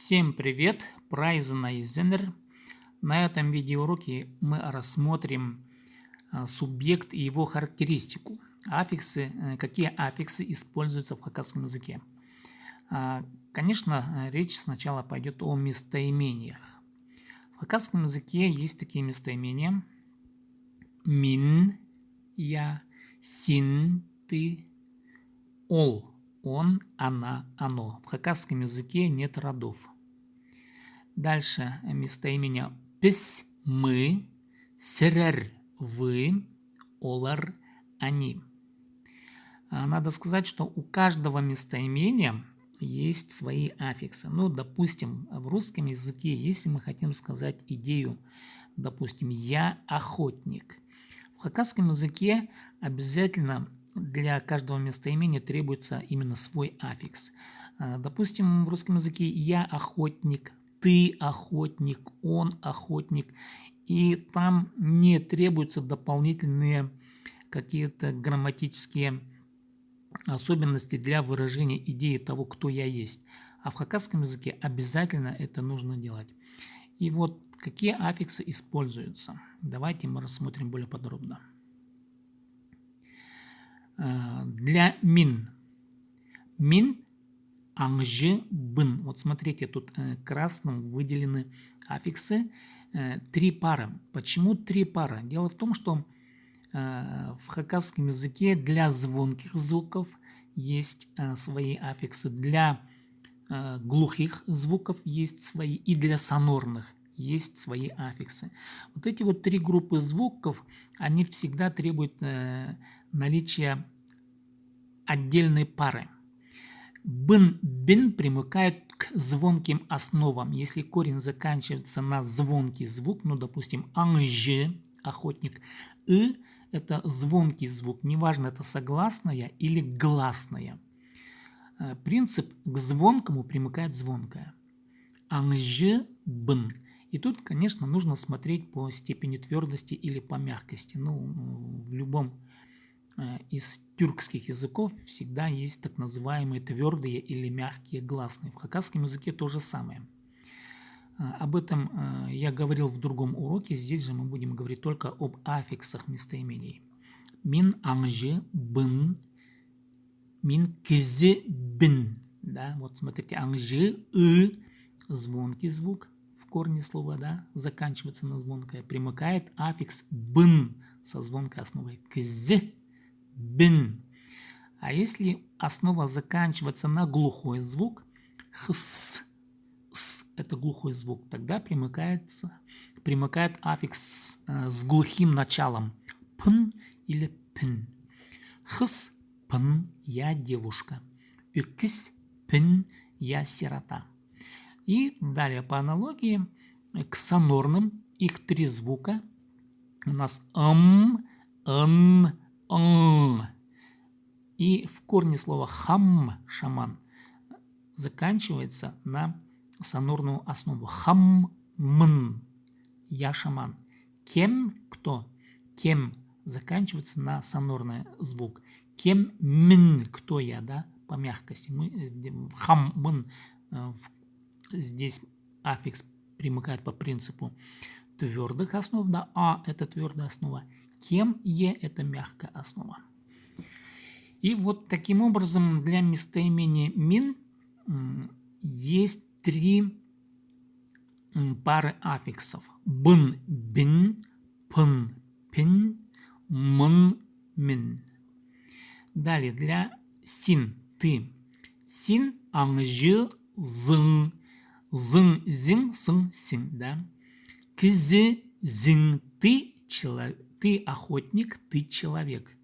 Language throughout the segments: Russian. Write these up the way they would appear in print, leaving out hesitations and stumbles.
Всем привет! Прайзена Зенер. На этом видеоуроке мы рассмотрим субъект и его характеристику. Какие аффиксы используются в хакасском языке. Конечно, речь сначала пойдет о местоимениях. В хакасском языке есть такие местоимения: мин, я, син, ты, ол, он, она, оно. В хакасском языке нет родов. Дальше местоимения пис, мы, сирер, вы, олар, они. Надо сказать, что у каждого местоимения есть свои аффиксы. Ну, допустим, в русском языке, если мы хотим сказать идею, допустим, я охотник. В хакасском языке обязательно для каждого местоимения требуется именно свой аффикс. Допустим, в русском языке я охотник, ты охотник, он охотник. И там не требуются дополнительные какие-то грамматические особенности для выражения идеи того, кто я есть. А в хакасском языке обязательно это нужно делать. И вот какие аффиксы используются. Давайте мы рассмотрим более подробно. Для мин. Мин, аңжы, бын. Вот смотрите, тут красным выделены аффиксы. 3 пары. Почему 3 пары? Дело в том, что в хакасском языке для звонких звуков есть свои аффиксы, для глухих звуков есть свои, и для сонорных есть свои аффиксы. Вот эти вот 3 группы звуков, они всегда требуют наличия отдельной пары. Бын, бин примыкают к звонким основам. Если корень заканчивается на звонкий звук, ну, допустим, аңжы, охотник, это звонкий звук, неважно, это согласная или гласная. Принцип: к звонкому примыкает звонкое. Аңжы, бын. И тут, конечно, нужно смотреть по степени твердости или по мягкости. Ну, в любом из тюркских языков всегда есть так называемые твердые или мягкие гласные. В хакасском языке то же самое. Об этом я говорил в другом уроке. Здесь же мы будем говорить только об аффиксах местоимений. Мин, аңжы, бын, мин, кізі, бін. Да, вот смотрите, аңжы, звонкий звук в корне слова, да, заканчивается на звонкое, примыкает аффикс бын со звонкой основой. Кізі, бін. А если основа заканчивается на глухой звук, хс, с, это глухой звук, тогда примыкает аффикс с глухим началом. Пн или пн. Хс, пн, я девушка. Үкіс, пн, я сирота. И далее по аналогии к сонорным, их 3 звука. У нас н, н. И в корне слова хам, шаман, заканчивается на сонорную основу. Хам, мн, я шаман. Кем, кто? Кем заканчивается на сонорный звук. Кем, мн, кто я, да, по мягкости. Хам, мн, здесь аффикс примыкает по принципу твердых основ, да, а это твердая основа. Кем, е это мягкая основа. И вот таким образом для местоимения мин есть 3 пары аффиксов. Бын, бин, пын, пин, мын, мин. Далее для син, ты. Син, аңжы, зың. Зың, зин, сын, син, да. Кізі, зин, ты охотник, ты человек.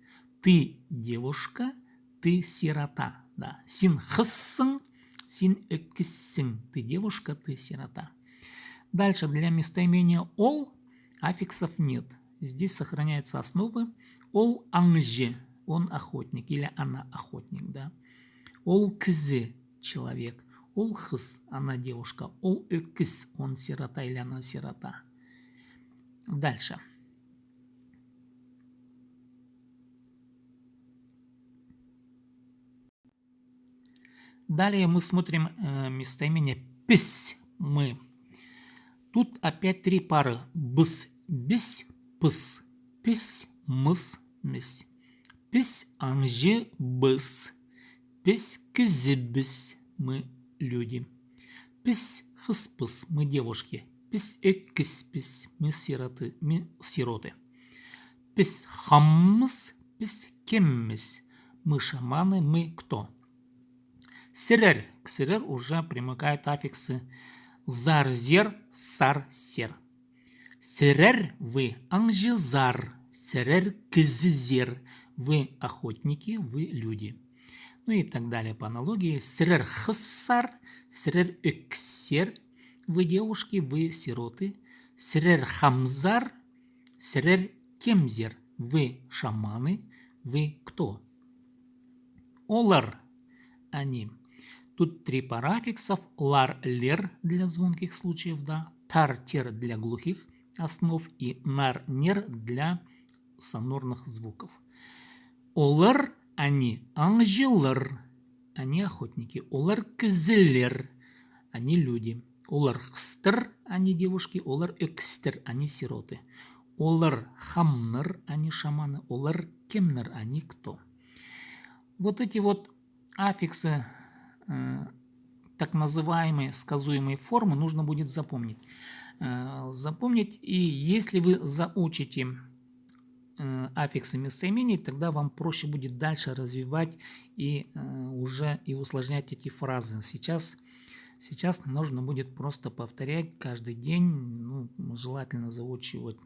Ты девушка, ты сирота. Да. Син хыссың, син өккіссің. Ты девушка, ты сирота. Дальше для местоимения ол аффиксов нет. Здесь сохраняются основы. Ол аңжы, он охотник или она охотник. Да. Ол кізі, человек. Ол хыс, она девушка. Ол өккіс, он сирота или она сирота. Дальше. Далее мы смотрим местоимение пись, мы. Тут опять три пары. Быс, бись, пыс. Пись, мыс, мись. Пись, анжи, быс. Пись, кизи, бись, мы люди. Пись, хыс-пыс, мы девушки. Пись, эккись, пись, мы сироты. Пись, хаммыс, пись, кеммись, мы шаманы, мы кто? Серер. К серер уже примыкают аффиксы зар-зер, сар-сер. Серер вы анжизар, серер кизизер, вы охотники, вы люди. Ну и так далее по аналогии. Серер хыссар, серер эксер, вы девушки, вы сироты. Серер хамзар, серер кемзер, вы шаманы, вы кто? Олар, они. Тут три пары аффиксов. Лар, лер для звонких случаев, да. Тар, тер для глухих основ и нар, нер для сонорных звуков. Олар, они. Анжилар, они охотники. Олар кзелер, они люди. Олар хстер, они девушки. Олар экстер, они сироты. Олар хамнер, они шаманы. Олар кемнер, они кто? Вот эти вот аффиксы, так называемые сказуемые формы, нужно будет запомнить. И если вы заучите аффиксы местоимений, тогда вам проще будет дальше развивать и уже и усложнять эти фразы. Сейчас нужно будет просто повторять каждый день, ну, желательно заучивать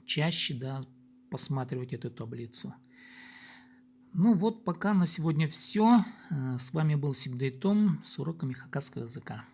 чаще, да, посматривать эту таблицу. Ну вот, пока на сегодня все. С вами был Сигдей Том с уроками хакасского языка.